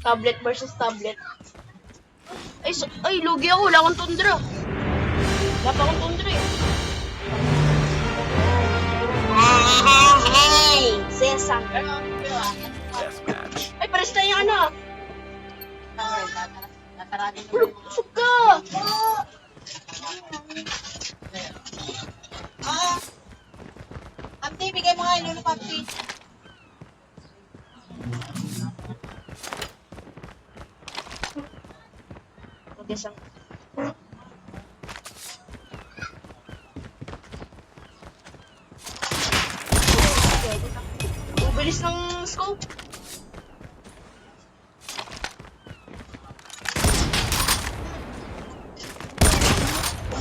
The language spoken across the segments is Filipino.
Tablet versus tablet. Ay, lugi ako. Wala akong tundra. Wala pa akong tundra eh. Hey! Sesang. Ay, pares na yung ano. Busog ka! Amti, bigay mo nga yung lulu, Papi. Mag-isang. Bilis ng scope.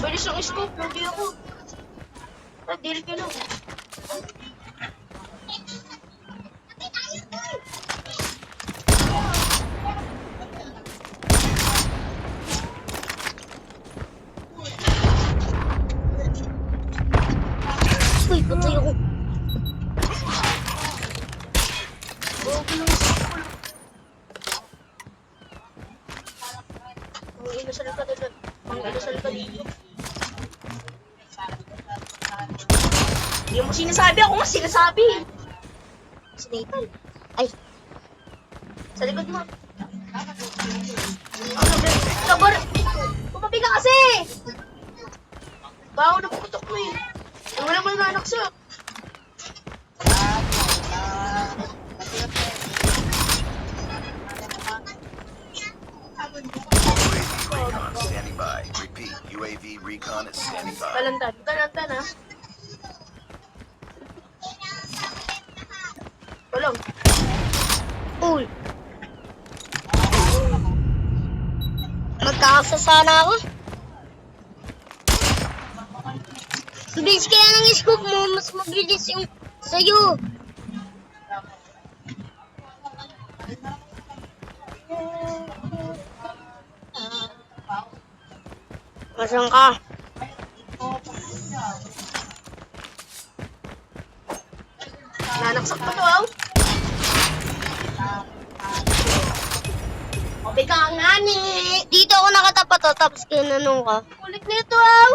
Bilis ng scope. Lugi ako. Deal ka lang. Uy, patay ako. Ang inasal ka dito. Ang inasal ka dito. Hindi mo sinasabi, ako nga sinasabi. Si Nathan. Ay, Sa likod mo. Kabar! Tumabi ka kasi! Baho na putok mo eh. Wala mo na anak siya. Recon standing by. Repeat, UAV recon is standing by. Kalantan. Kalantan ha. Walang. uy. Magkakasa sana ako. Bilis kaya ng scoop mo, mas mabilis yung sa'yo. Masang ka? Nanaksak pa to ah. Obi ka nga ni. Dito ako nakatapat o, tapos kinanong ka. Kulit nito ah.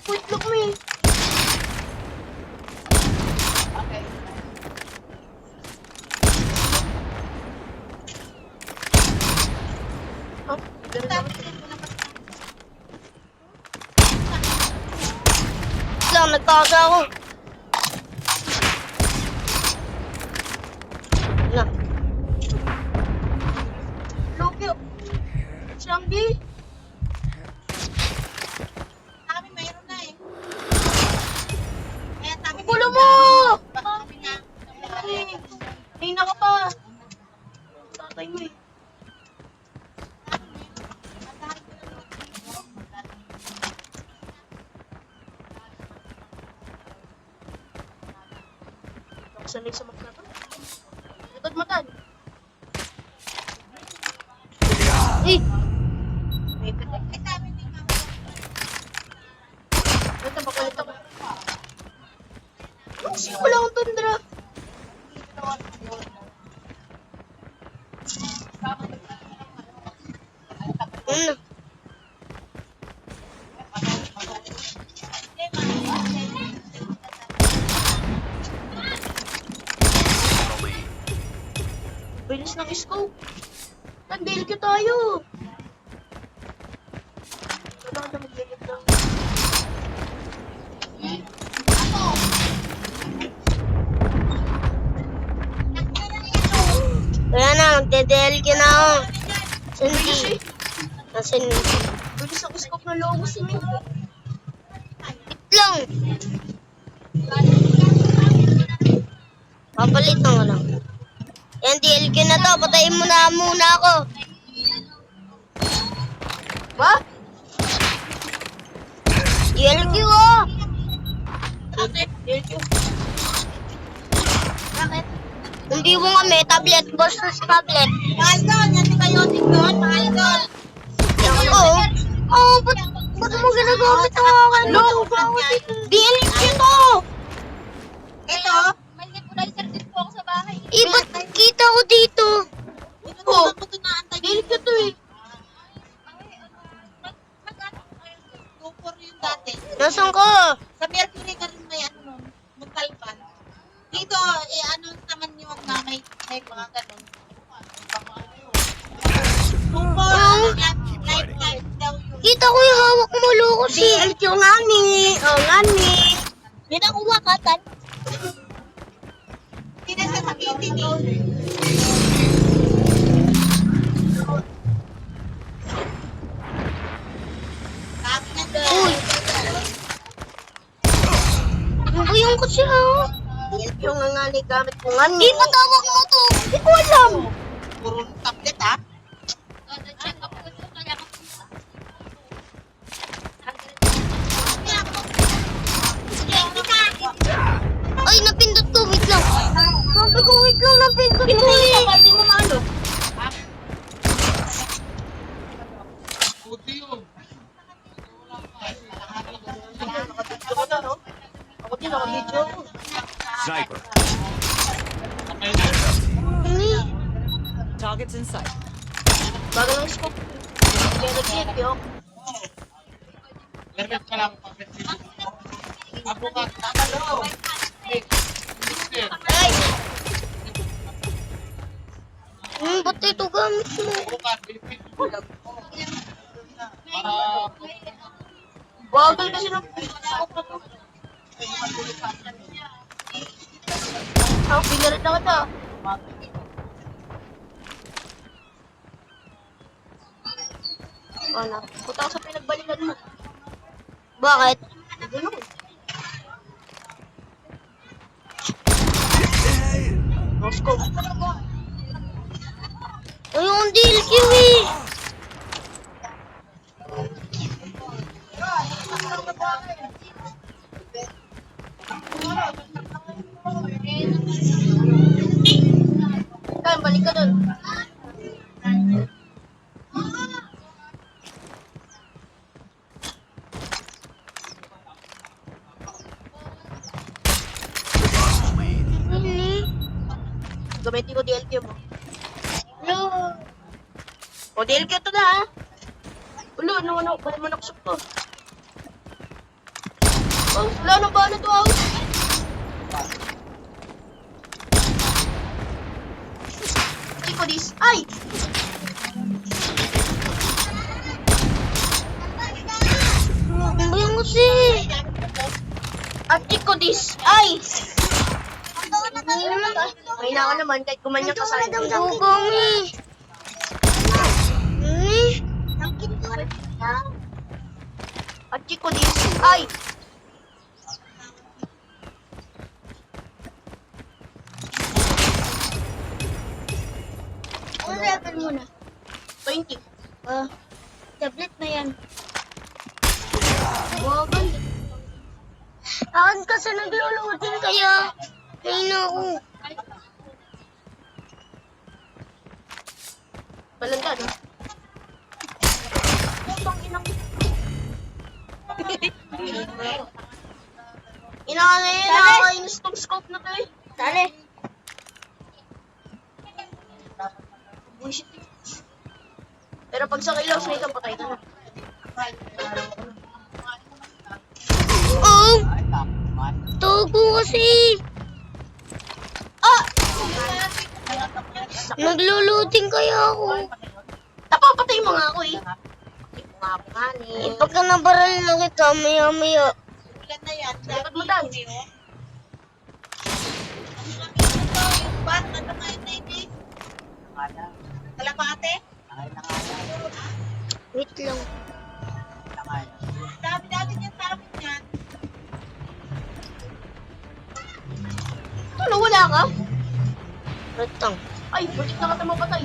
Kuitlog mo eh. Oh, ganda. Lang, nagkakasa ako. Na. Lupyo. Siyanggi. Kami mayroon na eh. Kaya sabi Gulo mo! kami na. Ay, ka pa. Tatay mo eh. Sanay sa magkata. Likod matan. Eh, May pitik. Ito, makulit ako. Kasi wala akong tundra. ano? Bilis ng scope. Tandil ka tayo. Wala na magligid lang. Kaya na, magde-DLQ na ako. Bilis Sindi. eh. Kasi Bilis ang scope ng lobos eh. lang. Papalit na lang. Yan, DLQ na to. Patayin mo na muna ako. Ba? DLQ oh! Bakit? Bakit? Hindi mo kami, tablet versus tablet. Mga idol, antibiotic yun, mga idol. Oo. Oo, ba't mo ginagamit ang akin? DLQ to! Ito, may nebulizer din po ako sa dito. Oh, delete ko to eh. Nasaan ka? Sa Mercury ka rin may ano nun, magtalpan. Dito, ano naman yung may mga ganun. Life daw yun. Kita ko yung hawak mo, Lucas eh. DLQ nga ni. Oh, nga ni. May nakuha ka, Tan. Hindi na siya sabitin eh. Kami na daw. Uy. Ano ba yung kasi ah? DLQ nga ni gamit ko nga ni. Di ba tawag mo to? Hindi ko alam. Puro tablet ha. Ay, napindot ko. Wait lang. Sabi ko, wait lang. Napindot ko eh. Hindi mo maano. Ako na, no? Ako din, naka-video ako. Sniper. Targets in sight. Bago ng scope. Kaya nag-DLQ ako. Ba't ito gamit mo? Bagal kasi ng scope na to. Ako, pinarit na kita. Ano? Punta ako sa pinagbalikan mo. Bakit? Ano? No scope. Ayun, DLQ eh. Kaya, balik ka dun. Really? Gamitin ko DLQ mo. No. O, DLQ to na ha. Ulo, ano, balik mo nakusok to. Oh, wala na ba na to out? Chico this. Ay! Ano ba yung kasi? At Chico this. Ay! May na ka naman kahit kumanyan ka sa akin. Dugang eh. At Chico this. Ay! Ano level mo na? 20. Tablet na yan. Bagal. Akin kasi naglulutin kaya. Ayun ako. Balanda, no? Putang inang. Inaka na yun, nakakainis tong scope na to eh. Dali. Bullshit eh. Pero pag sa kilaw, snake ka, patay ka na. Oh! Tugo kasi. Ah! Naglulutin kaya ako. Napapatay mo nga ako eh. Patay mo nga ako nga eh. Pagka nabaral na kita, maya-maya. Ilan na yan? Dapat mo dan. Ba't natamayin na ini? Kalapate? Wait lang. Dami-dami niyan sa amin yan. Ano, wala ka? Wait lang. Ay, butik na ka na mapatay.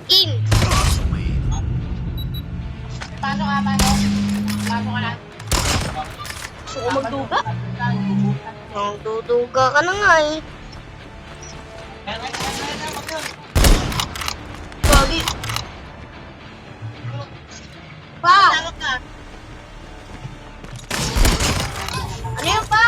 Game. Paano ka, paano? Paano ka na? Gusto ko magduga? Duduga ka na nga eh. Gagi. Pa! Tawag ka. Ano yan pa?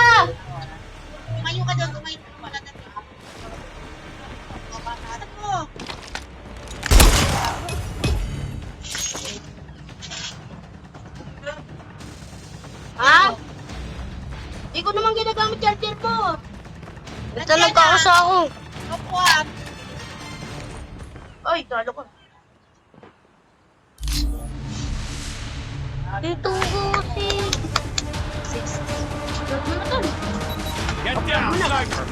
Lagi ko naman ginagamit charger mo. Ito nagkakasa ako. Kapuan. Ay, talo ko. Dito ko si... 60. Ano na to? Get down, Sergeant.